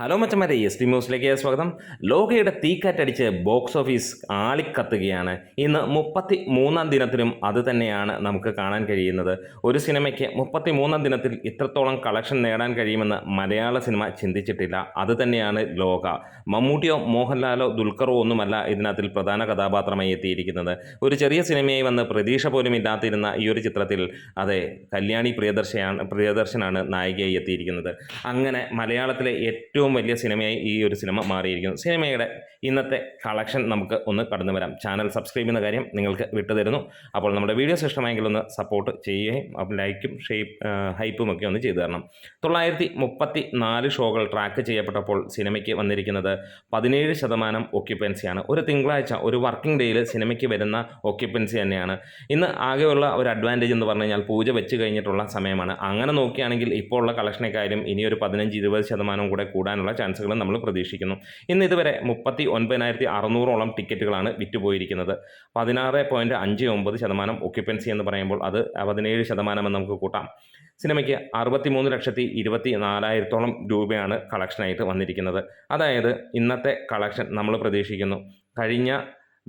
Hello മച്ചന്മാരെ, S T ന്യൂസിലേക്ക് സ്വാഗതം. ലോകയുടെ തീക്കാറ്റടിച്ച് ബോക്സ് ഓഫീസ് ആളിക്കത്തുകയാണ്. ഇന്ന് 33-ാം ദിനത്തിലും അത് തന്നെയാണ് നമുക്ക് കാണാൻ കഴിയുന്നത്. ഒരു സിനിമയ്ക്ക് 33-ാം ദിനത്തിൽ ഇത്രത്തോളം കളക്ഷൻ നേടാൻ കഴിയുമെന്ന് മലയാള സിനിമ ചിന്തിച്ചിട്ടില്ല. അത് തന്നെയാണ് ലോക. മമ്മൂട്ടിയോ മോഹൻലാലോ ദുൽഖറോ ഒന്നുമല്ല ഇതിനകത്തിൽ പ്രധാന കഥാപാത്രമായി എത്തിയിരിക്കുന്നത്. ഒരു ചെറിയ സിനിമയായി വന്ന് പ്രതീക്ഷ പോലും ഇല്ലാതിരുന്ന ഈ ഒരു ചിത്രത്തിൽ അതെ, കല്യാണി പ്രിയദർശനാണ് നായികയായി എത്തിയിരിക്കുന്നത്. അങ്ങനെ മലയാളത്തിലെ ഏറ്റവും വലിയ സിനിമയായി ഈ ഒരു സിനിമ മാറിയിരിക്കുന്നു. സിനിമയുടെ ഇന്നത്തെ കളക്ഷൻ നമുക്ക് ഒന്ന് കടന്നു വരാം. ചാനൽ സബ്സ്ക്രൈബ് ചെയ്യുന്ന കാര്യം നിങ്ങൾക്ക് വിട്ടുതരുന്നു. അപ്പോൾ നമ്മുടെ വീഡിയോസ് ഇഷ്ടമായെങ്കിൽ ഒന്ന് സപ്പോർട്ട് ചെയ്യുകയും ലൈക്കും ഹൈപ്പും ഒക്കെ ഒന്ന് ചെയ്തു തരണം. 934 ഷോകൾ ട്രാക്ക് ചെയ്യപ്പെട്ടപ്പോൾ സിനിമയ്ക്ക് വന്നിരിക്കുന്നത് 17% ഒക്യുപ്പൻസിയാണ്. ഒരു തിങ്കളാഴ്ച ഒരു വർക്കിംഗ് ഡേയിൽ സിനിമയ്ക്ക് വരുന്ന ഒക്യുപ്പൻസി തന്നെയാണ്. ഇന്ന് ആകെയുള്ള ഒരു അഡ്വാൻറ്റേജ് എന്ന് പറഞ്ഞു കഴിഞ്ഞാൽ പൂജ വെച്ച് കഴിഞ്ഞിട്ടുള്ള സമയമാണ്. അങ്ങനെ നോക്കുകയാണെങ്കിൽ ഇപ്പോൾ ഉള്ള കളക്ഷനേക്കാളും ഇനിയൊരു 15-20% കൂടെ കൂടാനുള്ള ചാൻസുകൾ നമ്മൾ പ്രതീക്ഷിക്കുന്നു. ഇന്ന് ഇതുവരെ 39,600ഓളം ടിക്കറ്റുകളാണ് വിറ്റുപോയിരിക്കുന്നത്. 16.59% ഒക്യുപ്പൻസി എന്ന് പറയുമ്പോൾ അത് 17% എന്ന് നമുക്ക് കൂട്ടാം. സിനിമയ്ക്ക് 63,24,000 രൂപയാണ് കളക്ഷനായിട്ട് വന്നിരിക്കുന്നത്. അതായത് ഇന്നത്തെ കളക്ഷൻ നമ്മൾ പ്രതീക്ഷിക്കുന്നു കഴിഞ്ഞ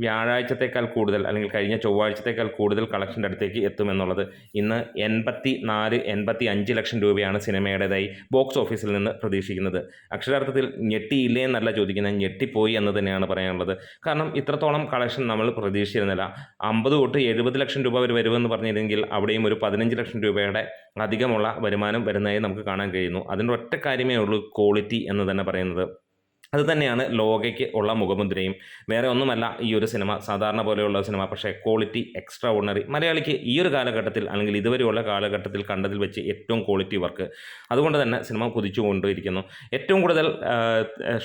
വ്യാഴാഴ്ചത്തേക്കാൾ കൂടുതൽ അല്ലെങ്കിൽ കഴിഞ്ഞ ചൊവ്വാഴ്ചത്തേക്കാൾ കൂടുതൽ കളക്ഷൻ്റെ അടുത്തേക്ക് എത്തുമെന്നുള്ളത്. ഇന്ന് 84-85 ലക്ഷം രൂപയാണ് സിനിമയുടേതായി ബോക്സ് ഓഫീസിൽ നിന്ന് പ്രതീക്ഷിക്കുന്നത്. അക്ഷരാർത്ഥത്തിൽ ഞെട്ടിയില്ലേ എന്നല്ല ചോദിക്കുന്നത്, ഞെട്ടിപ്പോയി എന്ന് തന്നെയാണ് പറയാനുള്ളത്. കാരണം ഇത്രത്തോളം കളക്ഷൻ നമ്മൾ പ്രതീക്ഷിച്ചിരുന്നില്ല. 50 തൊട്ട് 70 ലക്ഷം രൂപ വരെ വരുമെന്ന് പറഞ്ഞിരുന്നെങ്കിൽ അവിടെയും ഒരു 15 ലക്ഷം രൂപയുടെ അധികമുള്ള വരുമാനം വരുന്നതായി നമുക്ക് കാണാൻ കഴിയുന്നു. അതിൻ്റെ ഒറ്റ കാര്യമേ ഉള്ളൂ, ക്വാളിറ്റി എന്ന് തന്നെ പറയുന്നത്. അത് തന്നെയാണ് ലോകയ്ക്ക് ഉള്ള മുഖമുദ്രയും. വേറെ ഒന്നുമല്ല ഈ ഒരു സിനിമ സാധാരണ പോലെയുള്ള സിനിമ, പക്ഷേ ക്വാളിറ്റി എക്സ്ട്രാ ഓർഡിനറി. മലയാളിക്ക് ഈ ഒരു കാലഘട്ടത്തിൽ അല്ലെങ്കിൽ ഇതുവരെയുള്ള കാലഘട്ടത്തിൽ കണ്ടതിൽ വെച്ച് ഏറ്റവും ക്വാളിറ്റി വർക്ക്. അതുകൊണ്ട് തന്നെ സിനിമ കുതിച്ചു കൊണ്ടിരിക്കുന്നു. ഏറ്റവും കൂടുതൽ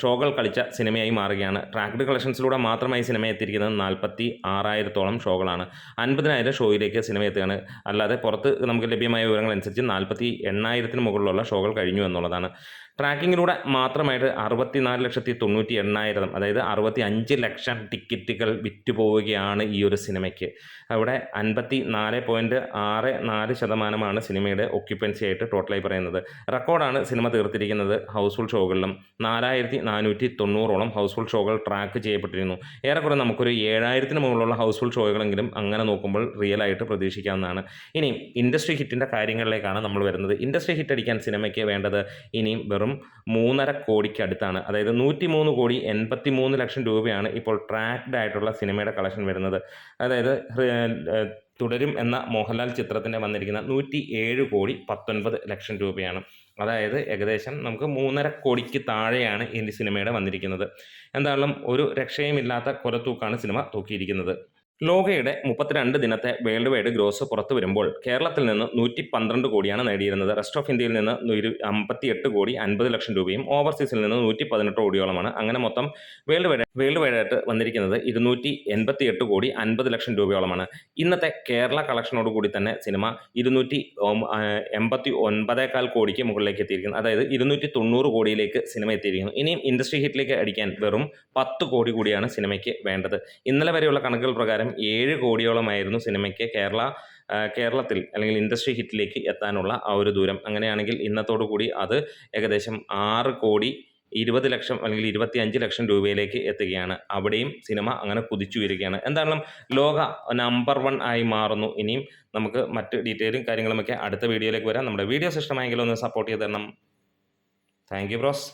ഷോകൾ കളിച്ച സിനിമയായി മാറുകയാണ്. ട്രാക്ക്ഡ് കളക്ഷൻസിലൂടെ മാത്രമായി സിനിമ എത്തിയിരിക്കുന്നത് 46,000ഓളം ഷോകളാണ്. 50,000 ഷോയിലേക്ക് സിനിമ എത്തുകയാണ്. അല്ലാതെ പുറത്ത് നമുക്ക് ലഭ്യമായ വിവരങ്ങൾ അനുസരിച്ച് 48,000-ന് മുകളിലുള്ള ഷോകൾ കഴിഞ്ഞു എന്നുള്ളതാണ്. ട്രാക്കിങ്ങിലൂടെ മാത്രമായിട്ട് 64,98,000, അതായത് 65 ലക്ഷം ടിക്കറ്റുകൾ വിറ്റുപോവുകയാണ് ഈ ഒരു സിനിമയ്ക്ക്. അവിടെ 54.64% സിനിമയുടെ ഒക്യുപ്പൻസി ആയിട്ട് ടോട്ടലായി പറയുന്നത്. റെക്കോർഡാണ് സിനിമ തീർത്തിരിക്കുന്നത്. ഹൗസ്ഫുൾ ഷോകളിലും 4,490ഓളം ഹൗസ്ഫുൾ ഷോകൾ ട്രാക്ക് ചെയ്യപ്പെട്ടിരുന്നു. ഏറെക്കുറെ നമുക്കൊരു 7,000-ന് മുകളിലുള്ള ഹൗസ്ഫുൾ ഷോകളെങ്കിലും അങ്ങനെ നോക്കുമ്പോൾ റിയലായിട്ട് പ്രതീക്ഷിക്കാവുന്നതാണ്. ഇനി ഇൻഡസ്ട്രി ഹിറ്റിൻ്റെ കാര്യങ്ങളിലേക്കാണ് നമ്മൾ വരുന്നത്. ഇൻഡസ്ട്രി ഹിറ്റ് അടിക്കാൻ സിനിമയ്ക്ക് വേണ്ടത് ഇനിയും വെറും 3.5 കോടിക്ക് അടുത്താണ്. അതായത് 103,83 ലക്ഷം രൂപയാണ് ഇപ്പോൾ ട്രാക്ക്ഡ് ആയിട്ടുള്ള സിനിമയുടെ കളക്ഷൻ വരുന്നത്. അതായത് തുടരും എന്ന മോഹൻലാൽ ചിത്രത്തിൻ്റെ വന്നിരിക്കുന്ന 107,19 ലക്ഷം രൂപയാണ്. അതായത് ഏകദേശം നമുക്ക് 3.5 കോടിക്ക് താഴെയാണ് ഈ സിനിമയുടെ വന്നിരിക്കുന്നത്. എന്തായാലും ഒരു രക്ഷയുമില്ലാത്ത കൊലത്തൂക്കാണ് സിനിമ തൂക്കിയിരിക്കുന്നത്. ലോകയുടെ 32 ദിനത്തെ വേൾഡ് വൈഡ് ഗ്രോസ് പുറത്തു വരുമ്പോൾ കേരളത്തിൽ നിന്ന് 112 കോടിയാണ് നേടിയിരുന്നത്. റെസ്റ്റ് ഓഫ് ഇന്ത്യയിൽ നിന്ന് 58 കോടി 50 ലക്ഷം രൂപയും ഓവർസീസിൽ നിന്ന് 118 കോടിയോളമാണ്. അങ്ങനെ മൊത്തം വേൾഡ് വൈഡായിട്ട് വന്നിരിക്കുന്നത് 288 കോടി 50 ലക്ഷം രൂപയോളമാണ്. ഇന്നത്തെ കേരള കളക്ഷനോട് കൂടി തന്നെ സിനിമ 289 കോടിക്ക് മുകളിലേക്ക് എത്തിയിരിക്കുന്നു. അതായത് 290 കോടിയിലേക്ക് സിനിമ എത്തിയിരിക്കുന്നു. ഇനിയും ഇൻഡസ്ട്രി ഹിറ്റിലേക്ക് അടിക്കാൻ വെറും 10 കോടി കൂടിയാണ് സിനിമയ്ക്ക് വേണ്ടത്. ഇന്നലെ വരെയുള്ള കണക്കുകൾ പ്രകാരം 7 കോടിയോളമായിരുന്നു സിനിമയ്ക്ക് കേരളത്തിൽ അല്ലെങ്കിൽ ഇൻഡസ്ട്രി ഹിറ്റിലേക്ക് എത്താനുള്ള ആ ഒരു ദൂരം. അങ്ങനെയാണെങ്കിൽ ഇന്നത്തോടു കൂടി അത് ഏകദേശം 6 കോടി 20 ലക്ഷം അല്ലെങ്കിൽ 25 ലക്ഷം രൂപയിലേക്ക് എത്തുകയാണ്. അവിടെയും സിനിമ അങ്ങനെ കുതിച്ചു വരികയാണ്. എന്തായാലും ലോക നമ്പർ 1 ആയി മാറുന്നു. ഇനിയും നമുക്ക് മറ്റ് ഡീറ്റെയിലും കാര്യങ്ങളുമൊക്കെ അടുത്ത വീഡിയോയിലേക്ക് വരാം. നമ്മുടെ വീഡിയോസ് ഇഷ്ടമായെങ്കിൽ ഒന്ന് സപ്പോർട്ട് ചെയ്ത് തരണം. Thank you bros.